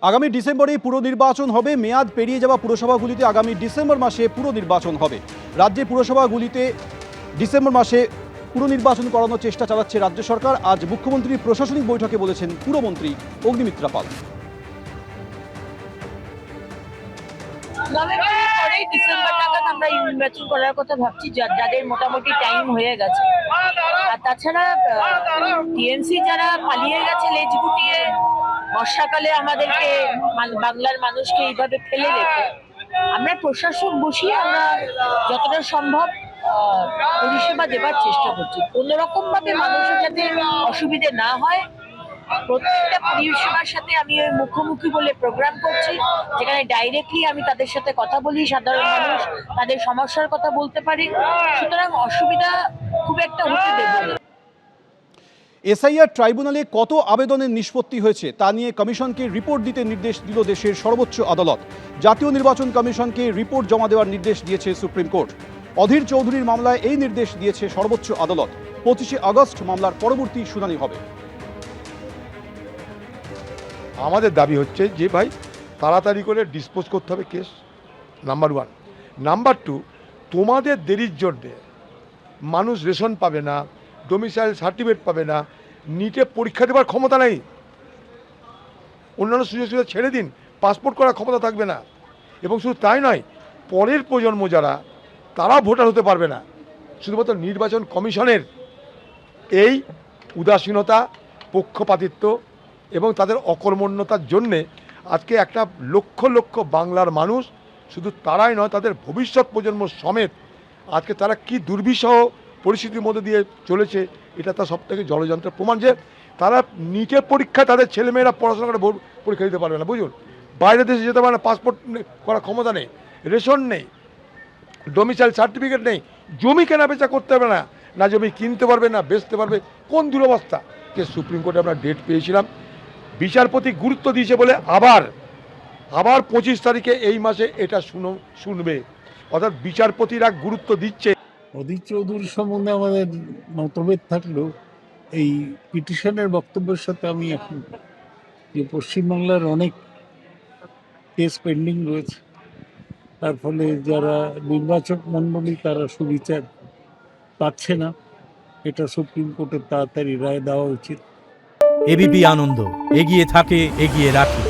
আগামী ডিসেম্বরেই পুর নির্বাচন হবে। মেয়াদ পেরিয়ে যাওয়া পুরসভাগুলিতে আগামী ডিসেম্বর মাসে পুর নির্বাচন হবে। রাজ্যে পুরসভাগুলিতে ডিসেম্বর মাসে পুর নির্বাচন করানোর চেষ্টা চালাচ্ছে রাজ্য সরকার। আজ মুখ্যমন্ত্রীর প্রশাসনিক বৈঠকে বলেছেন পুরমন্ত্রী অগ্নিমিত্রা পাল। নভেম্বরের পরেই ডিসেম্বর নাগাদ আমরা নির্বাচন করার কথা ভাবছি, যাদের মোটামুটি টাইম হয়ে গেছে। আর তাছাড়া টিএমসি যারা পালিয়ে গেছে লেজ গুটিয়ে বর্ষাকালে আমাদেরকে, বাংলার মানুষকে এইভাবে ফেলে রেখে, আমরা প্রশাসক বসিয়ে আমরা যতটা সম্ভব পরিষেবা দেবার চেষ্টা করছি। কোনো রকম ভাবে মানুষের যাতে অসুবিধে না হয়, প্রত্যেকটা পরিষেবার সাথে আমি ওই মুখোমুখি বলে প্রোগ্রাম করছি, যেখানে ডাইরেক্টলি আমি তাদের সাথে কথা বলি, সাধারণ মানুষ তাদের সমস্যার কথা বলতে পারি। সুতরাং অসুবিধা খুব একটা হতে দেব না। এসআইআর ট্রাইব্যুনালে কত আবেদনের নিষ্পত্তি হয়েছে তা নিয়ে কমিশনকে রিপোর্ট দিতে নির্দেশ দিল দেশের সর্বোচ্চ আদালত। জাতীয় নির্বাচন কমিশনকে রিপোর্ট জমা দেওয়ার নির্দেশ দিয়েছে সুপ্রিম কোর্ট। অধীর চৌধুরীর মামলায় এই নির্দেশ দিয়েছে সর্বোচ্চ আদালত। 25শে আগস্ট মামলার পরবর্তী শুনানি হবে। আমাদের দাবি হচ্ছে যে ভাই তাড়াতাড়ি করে ডিসপোজ করতে হবে কেস, নাম্বার 1। নাম্বার 2, তোমাদের দেরির জন্যে মানুষ রেশন পাবে না, ডোমিসাইল সার্টিফিকেট পাবে না, নিটে পরীক্ষা দেওয়ার ক্ষমতা নেই। অন্যান্য সুযোগ সুবিধা ছেড়ে দিন, পাসপোর্ট করার ক্ষমতা থাকবে না। এবং শুধু তাই নয়, পরের প্রজন্ম যারা, তারা ভোটার হতে পারবে না। শুধুমাত্র নির্বাচন কমিশনের এই উদাসীনতা, পক্ষপাতিত্ব এবং তাদের অকর্মণ্যতার জন্যে আজকে একটা লক্ষ লক্ষ বাংলার মানুষ, শুধু তারাই নয়, তাদের ভবিষ্যৎ প্রজন্ম সমেত আজকে তারা কি দুর্বিষহ পরিস্থিতির মধ্যে দিয়ে চলেছে, এটা তার সবথেকে জলযন্ত্রের প্রমাণ। যে তারা নিটের পরীক্ষা তাদের ছেলেমেয়েরা পড়াশোনা করে পরীক্ষা দিতে পারবে না, বুঝুন। বাইরের দেশে যেতে পারে না, পাসপোর্ট করার ক্ষমতা নেই, রেশন নেই, ডোমিসাইল সার্টিফিকেট নেই, জমি কেনা বেচা করতে পারবে না, না জমি কিনতে পারবে না বেচতে পারবে। কোন দুরবস্থা! যে সুপ্রিম কোর্টে আমরা ডেট পেয়েছিলাম, বিচারপতি গুরুত্ব দিয়েছে বলে আবার 25 তারিখে এই মাসে এটা শুনবে। অর্থাৎ বিচারপতিরা গুরুত্ব দিচ্ছে। অধীর চৌধুরী সম্বন্ধে আমাদের মতভেদ থাকলেও এই পিটিশনের বক্তব্যের সাথে আমি এখন, যে পশ্চিমবাংলার অনেক কেস পেন্ডিং রয়েছে, তার ফলে যারা নির্বাচক মণ্ডলী তারা সুবিচার পাচ্ছে না, এটা সুপ্রিম কোর্টের তাড়াতাড়ি রায় দেওয়া উচিত। এবিপি আনন্দ, এগিয়ে থাকে, এগিয়ে রাখে।